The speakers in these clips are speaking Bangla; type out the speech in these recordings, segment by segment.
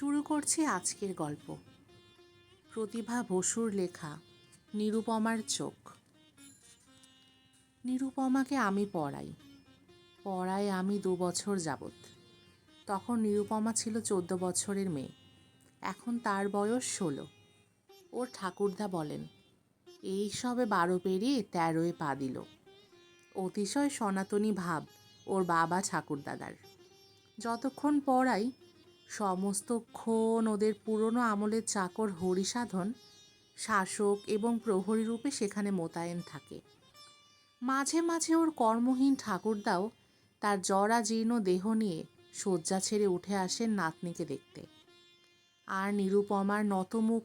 শুরু করছি আজকের গল্প। প্রতিভা বসুর লেখা নিরুপমার চোখ। নিরুপমাকে আমি পড়াই আমি 2 বছর যাবৎ। তখন নিরুপমা ছিল 14 বছরের মেয়ে, এখন তার বয়স 16। ওর ঠাকুরদা বলেন, এই সবে 12 পেরিয়ে 13-এ পা দিল। অতিশয় সনাতনী ভাব ওর বাবা ঠাকুরদাদার। যতক্ষণ পড়াই সমস্তক্ষণ ওদের পুরনো আমলের চাকর হরিসাধন শাসক এবং প্রহরী রূপে সেখানে মোতায়েন থাকে। মাঝে মাঝে ওর কর্মহীন ঠাকুরদাও তার জরাজীর্ণ দেহ নিয়ে শয্যা ছেড়ে উঠে আসেন নাতনিকে দেখতে। আর নিরুপমার নতমুখ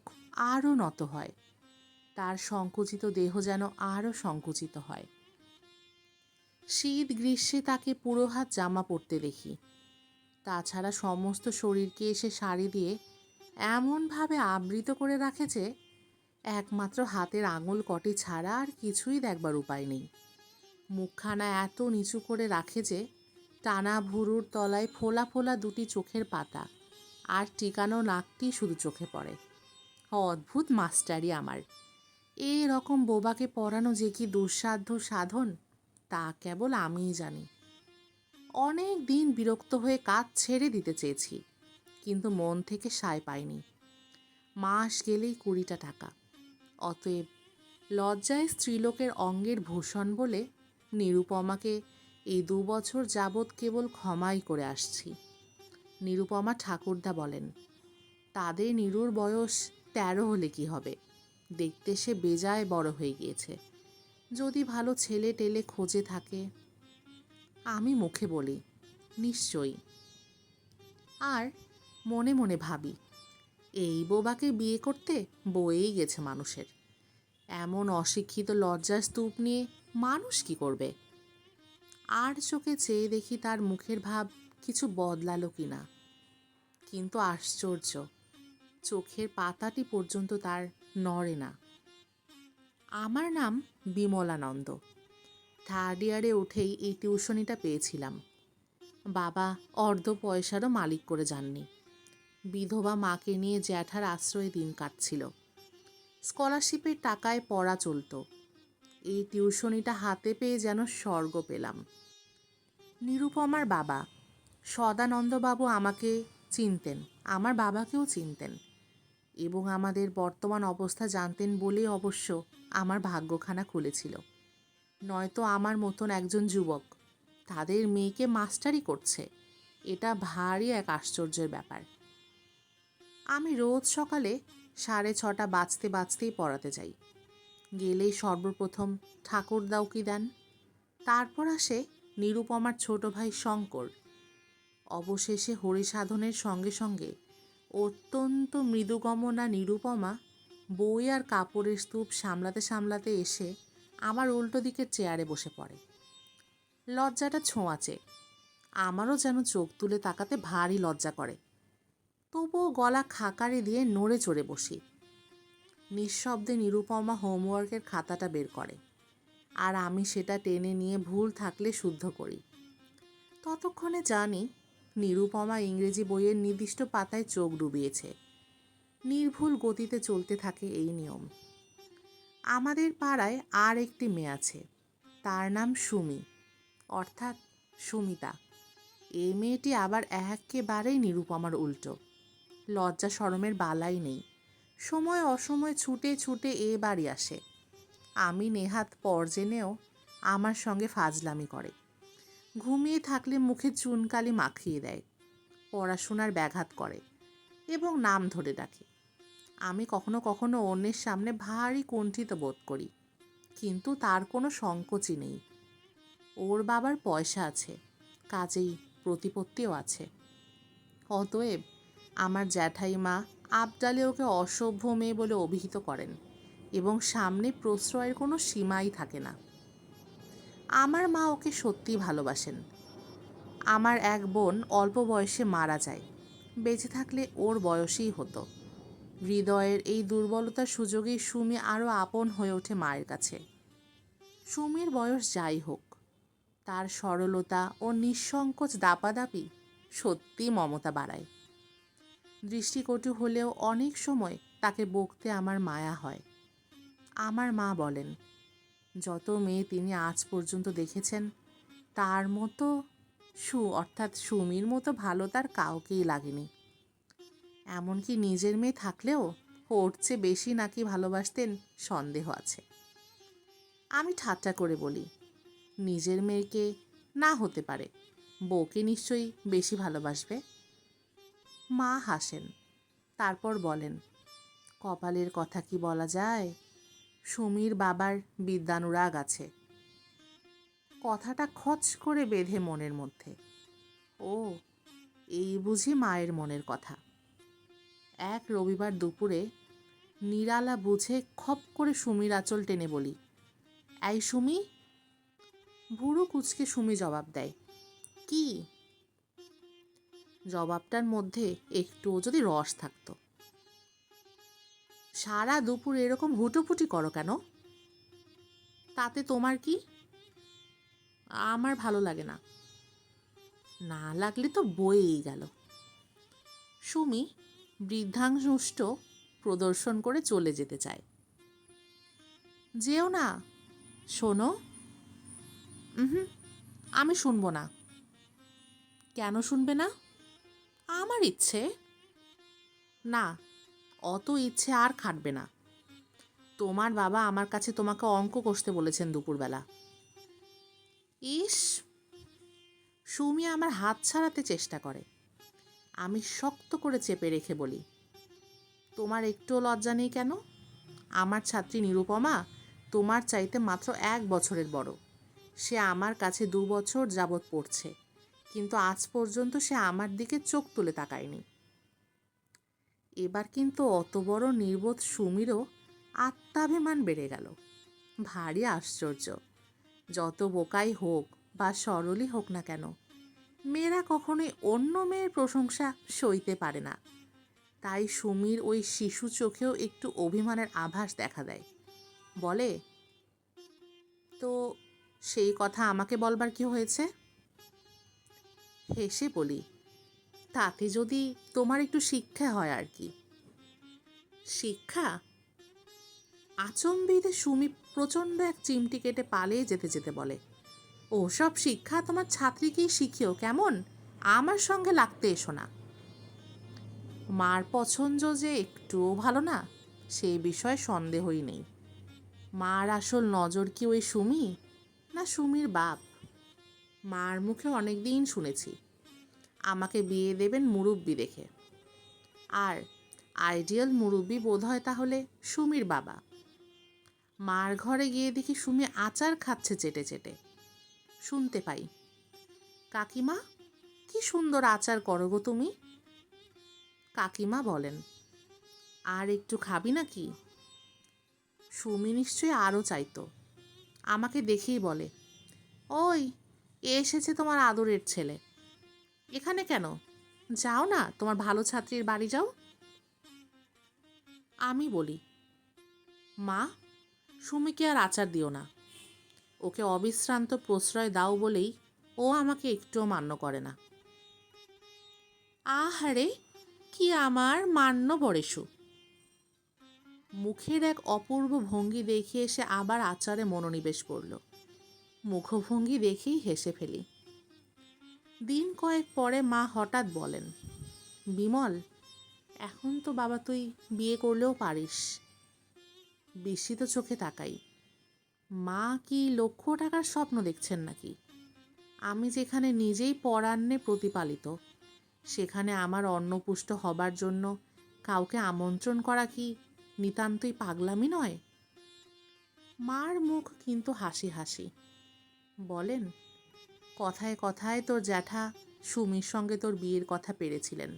আরও নত হয়, তার সংকুচিত দেহ যেন আরও সংকুচিত হয়। শীত গ্রীষ্মে তাকে পুরো হাত জামা পরতে দেখি। তাছাড়া সমস্ত শরীরকে এসে শাড়ি দিয়ে এমনভাবে আবৃত করে রাখে যে একমাত্র হাতের আঙুল কটি ছাড়া আর কিছুই দেখবার উপায় নেই। মুখখানা এত নিচু করে রাখে যে টানা ভুরুর তলায় ফোলা ফোলা দুটি চোখের পাতা আর টিকানো নাকটি শুধু চোখে পড়ে। অদ্ভুত মাস্টারি আমার। এই রকম বোবাকে পড়ানো যে কি দুঃসাধ্য সাধন তা কেবল আমিই জানি। অনেক দিন বিরক্ত হয়ে কাজ ছেড়ে দিতে চেয়েছি, কিন্তু মন থেকে সায় পাইনি। মাস গেলেই 20টা টাকা। অতএব লজ্জায় স্ত্রীলোকের অঙ্গের ভূষণ বলে নিরুপমাকে এই 2 বছর যাবৎ কেবল ক্ষমাই করে আসছি। নিরুপমা ঠাকুরদা বলেন, তাদের নিরুর বয়স 13 হলে কি হবে, দেখতে সে বেজায় বড় হয়ে গিয়েছে। যদি ভালো ছেলে টেলে খোঁজে থাকে। আমি মুখে বলি, নিশ্চয়ই। আর মনে মনে ভাবি, এই বোবাকে বিয়ে করতে বয়েই গেছে মানুষের। এমন অশিক্ষিত লজ্জার স্তূপ নিয়ে মানুষ কি করবে? আর চোখে চেয়ে দেখি তার মুখের ভাব কিছু বদলালো কিনা। কিন্তু আশ্চর্য, চোখের পাতাটি পর্যন্ত তার নড়ে না। আমার নাম বিমলানন্দ। 3rd ইয়ারে উঠেই এই টিউশনিটা পেয়েছিলাম। বাবা অর্ধ পয়সারও মালিক করে যাননি। বিধবা মাকে নিয়ে জ্যাঠার আশ্রয়ে দিন কাটছিল। স্কলারশিপের টাকায় পড়া চলত। এই টিউশনিটা হাতে পেয়ে যেন স্বর্গ পেলাম। নিরুপমার বাবা সদানন্দবাবু আমাকে চিনতেন, আমার বাবাকেও চিনতেন এবং আমাদের বর্তমান অবস্থা জানতেন বলেই অবশ্য আমার ভাগ্যখানা খুলেছিল। নয়তো আমার মতন একজন যুবক তাদের মেয়েকে মাস্টারি করছে, এটা ভারী এক আশ্চর্যের ব্যাপার। আমি রোজ সকালে 6:30 বাজতে বাজতেই পড়াতে যাই। গেলেই সর্বপ্রথম ঠাকুরদা উকি দেন। তারপর আসে নিরুপমার ছোট ভাই শঙ্কর। অবশেষে হরিসাধনের সঙ্গে সঙ্গে অত্যন্ত মৃদুগমনা নিরুপমা বই আর কাপড়ের স্তূপ সামলাতে সামলাতে এসে আমার উল্টো দিকের চেয়ারে বসে পড়ে। লজ্জাটা ছোঁয়াচে, আমারও যেন চোখ তুলে তাকাতে ভারী লজ্জা করে। তবুও গলা খাকারি দিয়ে নড়ে চড়ে বসি। নিঃশব্দে নিরুপমা হোমওয়ার্কের খাতাটা বের করে, আর আমি সেটা টেনে নিয়ে ভুল থাকলে শুদ্ধ করি। ততক্ষণে জানি নিরুপমা ইংরেজি বইয়ের নির্দিষ্ট পাতায় চোখ ডুবিয়েছে। নির্ভুল গতিতে চলতে থাকে এই নিয়ম। আমাদের পাড়ায় আর একটি মেয়ে আছে, তার নাম সুমি, অর্থাৎ সুমিতা। এই মেয়েটি আবার একেবারেই নিরুপমার উল্টো। লজ্জা শরমের বালাই নেই, সময় অসময় ছুটে ছুটে এ বাড়ি আসে। আমি নেহাত পর জেনেও আমার সঙ্গে ফাজলামি করে। ঘুমিয়ে থাকলে মুখে চুনকালি মাখিয়ে দেয়, পড়াশোনার ব্যাঘাত করে এবং নাম ধরে ডাকে। আমি কখনো কখনো অন্যের সামনে ভারী কুণ্ঠিত বোধ করি, কিন্তু তার কোনো সংকোচই নেই। ওর বাবার পয়সা আছে, কাজেই প্রতিপত্তিও আছে। অতএব আমার জ্যাঠাইমা আবডালে ওকে অসভ্য মেয়ে বলে অভিহিত করেন এবং সামনে প্রশ্রয়ের কোনো সীমাই থাকে না। আমার মা ওকে সত্যিই ভালোবাসেন। আমার এক বোন অল্প বয়সে মারা যায়, বেঁচে থাকলে ওর বয়সেই হতো। হৃদয়ের এই দুর্বলতার সুযোগেই সুমি আরও আপন হয়ে ওঠে মায়ের কাছে। সুমির বয়স যাই হোক, তার সরলতা ও নিঃসংকোচ দাপাদাপি সত্যি মমতা বাড়ায়। দৃষ্টিকটু হলেও অনেক সময় তাকে বকতে আমার মায়া হয়। আমার মা বলেন, যত মেয়ে তিনি আজ পর্যন্ত দেখেছেন তার মতো অর্থাৎ সুমির মতো ভালো তার কাউকেই লাগেনি। এমনকি নিজের মেয়ে থাকলেও ওর চেয়ে বেশি নাকি ভালোবাসতেন সন্দেহ আছে। আমি ঠাট্টা করে বলি, নিজের মেয়েকে না হতে পারে, বউকে নিশ্চয়ই বেশি ভালোবাসবে। মা হাসেন, তারপর বলেন, কপালের কথা কি বলা যায়, সুমির বাবার বিদ্যানুরাগ আছে। কথাটা খচ করে বেঁধে মনের মধ্যে। ও, এই বুঝি মায়ের মনের কথা। এক রবিবার দুপুরে নিরালা বুঝে খপ করে সুমির আঁচল টেনে বলি, এই সুমি। ভুরু কুচকে সুমি জবাব দেয়, কি? জবাবটার মধ্যে একটুও যদি রস থাকতো। সারা দুপুর এরকম হুটোপুটি করো কেন? তাতে তোমার কি? আমার ভালো লাগে না। না লাগলে তো বয়েই গেল। সুমি বৃদ্ধাংশুষ্ট প্রদর্শন করে চলে যেতে চায়। যেও না, শোনো। আমি শুনবো না। কেন শুনবে না? আমার ইচ্ছে। না, অত ইচ্ছে আর খাটবে না। তোমার বাবা আমার কাছে তোমাকে অঙ্ক কষতে বলেছেন দুপুরবেলা। ইস! সুমি আমার হাত ছাড়াতে চেষ্টা করে। আমি শক্ত করে চেপে রেখে বলি, তোমার একটুও লজ্জা নেই কেন? আমার ছাত্রী নিরুপমা তোমার চাইতে মাত্র 1 বছরের বড়। সে আমার কাছে 2 বছর যাবৎ পড়ছে, কিন্তু আজ পর্যন্ত সে আমার দিকে চোখ তুলে তাকায়নি। এবার কিন্তু অত বড় নির্বোধ সুমিরও আত্মাভিমান বেড়ে গেল। ভারী আশ্চর্য। যত বোকাই হোক বা সরলই হোক না কেন, মেয়েরা কখনোই অন্য মেয়ের প্রশংসা সইতে পারে না। তাই সুমির ওই শিশু চোখেও একটু অভিমানের আভাস দেখা দেয়। বলে, তো সেই কথা আমাকে বলবার কি হয়েছে? হেসে বলি, তাতে যদি তোমার একটু শিক্ষা হয় আর কি। শিক্ষা? আচম্বিতে সুমি প্রচণ্ড এক চিমটি কেটে পালিয়ে যেতে যেতে বলে, ওসব শিক্ষা তোমার ছাত্রীকেই শিখিও কেমন, আমার সঙ্গে লাগতে এসো না। মার পছন্দ যে একটুও ভালো না, সেই বিষয়ে সন্দেহই নেই। মার আসল নজর কি ওই সুমি, না সুমির বাপ? মার মুখে অনেক দিন শুনেছি আমাকে বিয়ে দেবেন মুরব্বি দেখে। আর আইডিয়াল মুরব্বি বোধ হয় তাহলে সুমির বাবা। মার ঘরে গিয়ে দেখি সুমি আচার খাচ্ছে চেটে চেটে। শুনতে পাই, কাকিমা, কি সুন্দর আচার করো গো তুমি। কাকিমা বলেন, আর একটু খাবি নাকি? সুমি নিশ্চয়ই আরও চাইতো। আমাকে দেখেই বলে, ওই এসেছে তোমার আদরের ছেলে। এখানে কেন? যাও না, তোমার ভালো ছাত্রীর বাড়ি যাও। আমি বলি, মা, সুমিকে আর আচার দিও না। ওকে অবিশ্রান্ত প্রশ্রয় দাও বলেই ও আমাকে একটুও মান্য করে না। আহারে, কি আমার মান্য বরেশু। মুখের এক অপূর্ব ভঙ্গি দেখিয়ে সে আবার আচারে মনোনিবেশ করল। মুখভঙ্গি দেখেই হেসে ফেলি। দিন কয়েক পরে মা হঠাৎ বলেন, বিমল, এখন তো বাবা তুই বিয়ে করলেও পারিস। বিস্মিত চোখে তাকাই। মা কি লক্ষ টাকার স্বপ্ন দেখছেন নাকি? আমি যেখানে নিজেই পরান্নে প্রতিপালিত, সেখানে আমার অন্নপুষ্ট হবার জন্য কাউকে আমন্ত্রণ করা কি নিতান্তই পাগলামি নয়? মার মুখ কিন্তু হাসি হাসি। বলেন, কথায় কথায় তোর জ্যাঠা সুমির সঙ্গে তোর বিয়ের কথা পেরেছিলেন।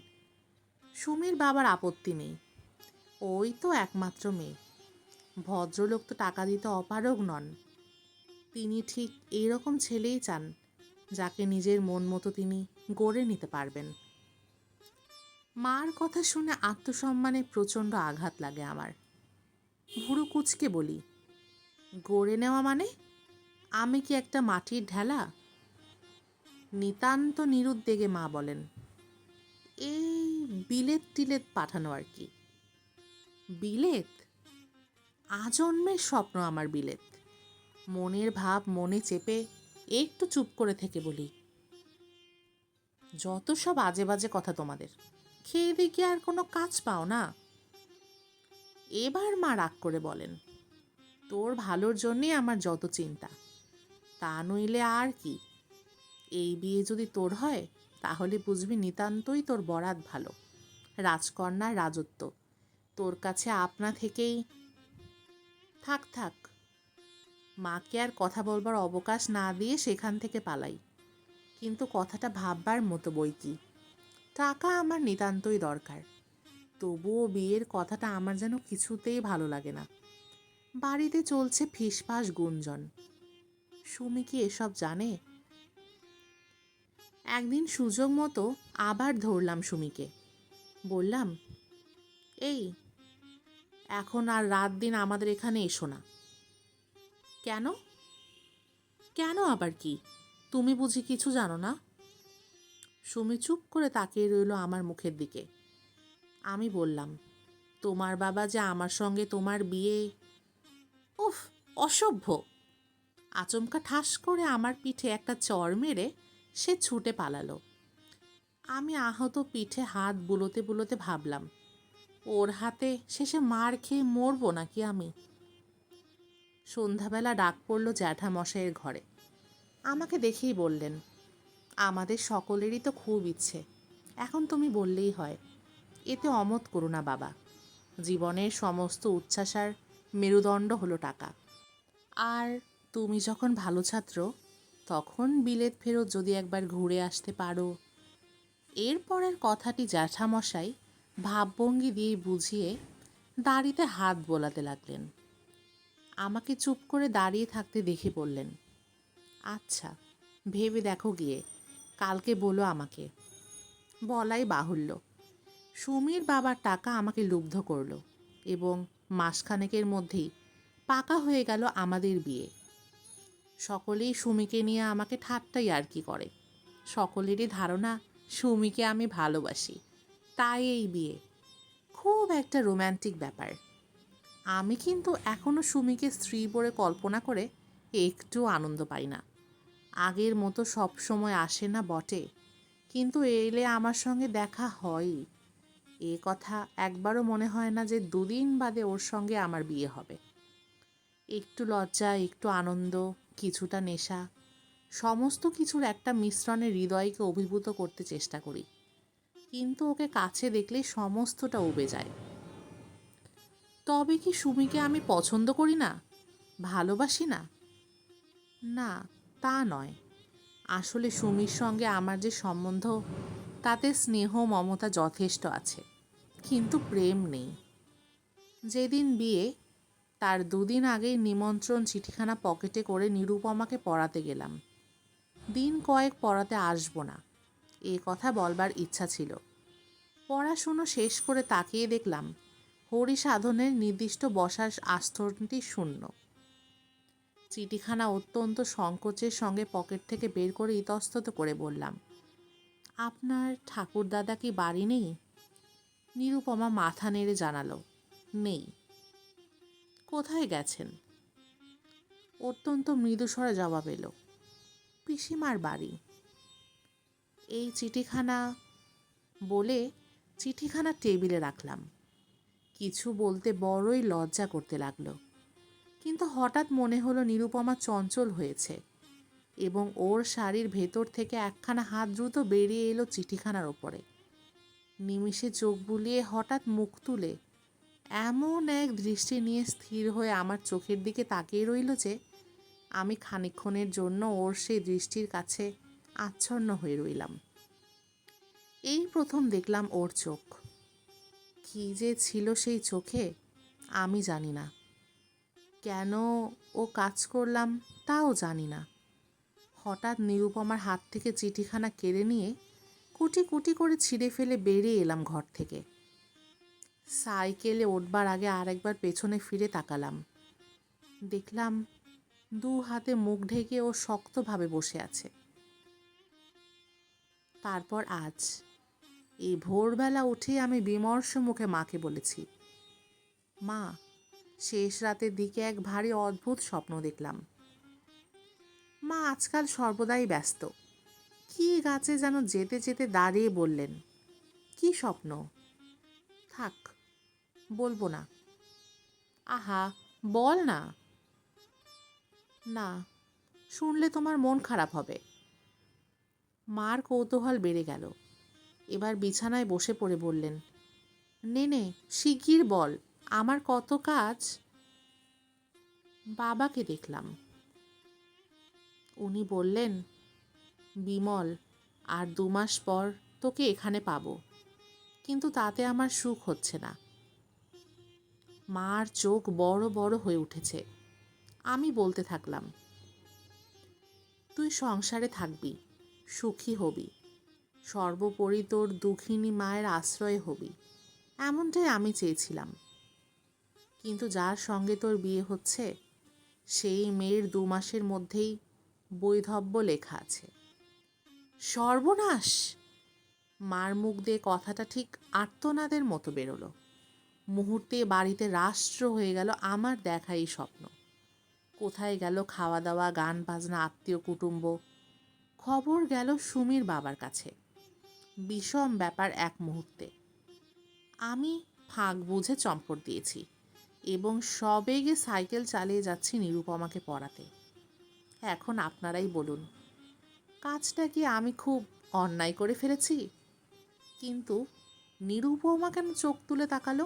সুমির বাবার আপত্তি নেই, ওই তো একমাত্র মেয়ে। ভদ্রলোক তো টাকা দিতে অপারগ নন। তিনি ঠিক এইরকম ছেলেই চান, যাকে নিজের মন মতো তিনি গড়ে নিতে পারবেন। মার কথা শুনে আত্মসম্মানে প্রচণ্ড আঘাত লাগে আমার। ভুরু কুচকে বলি, গড়ে নেওয়া মানে? আমি কি একটা মাটির ঢেলা? নিতান্ত নিরুদ্বেগে মা বলেন, এই বিলেত টিলেত পাঠানো আর কি। বিলেত? আজন্মের স্বপ্ন আমার বিলেত। মনের ভাব মনে চেপে একটু চুপ করে থেকে বলি, যত সব আজে বাজে কথা তোমাদের, খেয়ে দিয়ে কি আর কোনো কাজ পাও না? এবার মা রাগ করে বলেন, তোর ভালোর জন্যে আমার যত চিন্তা, তা নইলে আর কি। এই বিয়ে যদি তোর হয় তাহলে বুঝবি নিতান্তই তোর বরাত ভালো, রাজকন্যার রাজত্ব তোর কাছে আপনা থেকেই। থাক থাক, মাকে আর কথা বলবার অবকাশ না দিয়ে সেখান থেকে পালাই। কিন্তু কথাটা ভাববার মতো বই কি। টাকা আমার নিতান্তই দরকার, তবুও বিয়ের কথাটা আমার যেন কিছুতেই ভালো লাগে না। বাড়িতে চলছে ফিসফাস গুঞ্জন। সুমি কি এসব জানে? একদিন সুযোগ মতো আবার ধরলাম সুমিকে। বললাম, এই এখন আর রাত দিন আমাদের এখানে এসো না। কেন? কেন আবার কি? তুমি বুঝি কিছু জানো না? সুমি চুপ করে তাকিয়ে রইল আমার মুখের দিকে। আমি বললাম, তোমার বাবা যে আমার সঙ্গে তোমার বিয়ে। উফ, অসভ্য! আচমকা ঠাস করে আমার পিঠে একটা চড় মেরে সে ছুটে পালালো। আমি আহত পিঠে হাত বুলোতে বুলোতে ভাবলাম, ওর হাতে শেষে মার খেয়ে মরবো নাকি আমি। সন্ধ্যাবেলা ডাক পড়ল জ্যাঠামশাইয়ের ঘরে। আমাকে দেখেই বললেন, আমাদের সকলেরই তো খুব ইচ্ছে, এখন তুমি বললেই হয়। এতে অমত করো না বাবা, জীবনের সমস্ত উচ্ছ্বাসার মেরুদণ্ড হলো টাকা। আর তুমি যখন ভালো ছাত্র, তখন বিলেত ফেরত যদি একবার ঘুরে আসতে পারো। এরপরের কথাটি জ্যাঠামশাই ভাবভঙ্গি দিয়ে বুঝিয়ে দাড়িতে হাত বোলাতে লাগলেন। আমাকে চুপ করে দাঁড়িয়ে থাকতে দেখে বললেন, আচ্ছা, ভেবে দেখো গিয়ে, কালকে বলো আমাকে। বলাই বাহুল্য, সুমির বাবার টাকা আমাকে লুব্ধ করল এবং মাসখানেকের মধ্যেই পাকা হয়ে গেল আমাদের বিয়ে। সকলেই সুমিকে নিয়ে আমাকে ঠাট্টাই আর কি করে। সকলেরই ধারণা সুমিকে আমি ভালোবাসি, তাই এই বিয়ে। খুব একটা রোম্যান্টিক ব্যাপার। আমি কিন্তু এখনও সুমিকে স্ত্রী বলে কল্পনা করে একটু আনন্দ পাই না। আগের মতো সব সময় আসে না বটে, কিন্তু এলে আমার সঙ্গে দেখা হয়ই। এ কথা একবারও মনে হয় না যে দুদিন বাদে ওর সঙ্গে আমার বিয়ে হবে। একটু লজ্জা, একটু আনন্দ, কিছুটা নেশা, সমস্ত কিছুর একটা মিশ্রণে হৃদয়কে অভিভূত করতে চেষ্টা করি, কিন্তু ওকে কাছে দেখলেই সমস্তটা উবে যায়। তবে কি সুমিকে আমি পছন্দ করি না, ভালোবাসি না? না, তা নয়। আসলে সুমির সঙ্গে আমার যে সম্বন্ধ, তাতে স্নেহ মমতা যথেষ্ট আছে, কিন্তু প্রেম নেই। যেদিন বিয়ে, তার দুদিন আগেই নিমন্ত্রণ চিঠিখানা পকেটে করে নিরুপমাকে পড়াতে গেলাম। দিন কয়েক পড়াতে আসবো না, এ কথা বলবার ইচ্ছা ছিল। পড়াশুনো শেষ করে তাকিয়ে দেখলাম হরিসাধনের নির্দিষ্ট বসার আস্তরণটি শূন্য। চিঠিখানা অত্যন্ত সংকোচের সঙ্গে পকেট থেকে বের করে ইতস্তত করে বললাম, আপনার ঠাকুরদাদা কি বাড়ি নেই? নিরুপমা মাথা নেড়ে জানালো, নেই। কোথায় গেছেন? অত্যন্ত মৃদুস্বরে জবাব এলো, পিসিমার বাড়ি। এই চিঠিখানা, বলে চিঠিখানা টেবিলে রাখলাম। কিছু বলতে বড়ই লজ্জা করতে লাগলো, কিন্তু হঠাৎ মনে হলো নিরুপমা চঞ্চল হয়েছে এবং ওর শাড়ির ভেতর থেকে একখানা হাত দ্রুত বেরিয়ে এলো চিঠিখানার ওপরে। নিমিষে চোখ বুলিয়ে হঠাৎ মুখ তুলে এমন এক দৃষ্টি নিয়ে স্থির হয়ে আমার চোখের দিকে তাকিয়ে রইল যে আমি খানিকক্ষণের জন্য ওর সেই দৃষ্টির কাছে আচ্ছন্ন হয়ে রইলাম। এই প্রথম দেখলাম ওর চোখ। কী যে ছিল সেই চোখে আমি জানি না। কেন ও কাজ করলাম তাও জানি না। হঠাৎ নিরুপমার হাত থেকে চিঠিখানা কেড়ে নিয়ে কুটি কুটি করে ছিঁড়ে ফেলে বেরিয়ে এলাম ঘর থেকে। সাইকেলে উঠবার আগে আরেকবার পেছনে ফিরে তাকালাম। দেখলাম দু হাতে মুখ ঢেকে ও শক্তভাবে বসে আছে। তারপর আজ এই ভোরবেলা উঠে আমি বিমর্ষ মুখে মাকে বলেছি, মা, শেষ রাতের দিকে এক ভারী অদ্ভুত স্বপ্ন দেখলাম। মা আজকাল সর্বদাই ব্যস্ত। কি গাছে যেন যেতে যেতে দাঁড়িয়ে বললেন, কি স্বপ্ন? থাক, বলবো না। আহা, বল না। না, শুনলে তোমার মন খারাপ হবে। মার কৌতূহল বেড়ে গেল। এবার বিছানায় বসে পড়ে বললেন, নে নে, শিগগির বল, আমার কত কাজ। বাবাকে দেখলাম। উনি বললেন, বিমল, আর 2 মাস পর তোকে এখানে পাবো, কিন্তু তাতে আমার সুখ হচ্ছে না। মার চোখ বড় বড় হয়ে উঠেছে। আমি বলতে থাকলাম, তুই সংসারে থাকবি, সুখী হবি, সর্বোপরি তোর দুঃখিনী মায়ের আশ্রয় হবি, এমনটাই আমি চেয়েছিলাম। কিন্তু যার সঙ্গে তোর বিয়ে হচ্ছে, সেই মেয়ের 2 মাসের মধ্যেই বৈধব্য লেখা আছে। সর্বনাশ! মার মুখ দিয়ে কথাটা ঠিক আর্তনাদের মতো বেরোলো। মুহূর্তে বাড়িতে রাষ্ট্র হয়ে গেল আমার দেখা এই স্বপ্ন। কোথায় গেল খাওয়া দাওয়া, গান বাজনা, আত্মীয় কুটুম্ব? খবর গেল সুমির বাবার কাছে। বিষম ব্যাপার এক মুহূর্তে। আমি ফাঁক বুঝে চম্পট দিয়েছি এবং সবেগে সাইকেল চালিয়ে যাচ্ছি নিরুপমাকে পড়াতে। এখন আপনারাই বলুন, কাজটা কি আমি খুব অন্যায় করে ফেলেছি? কিন্তু নিরুপমা কেন চোখ তুলে তাকালো?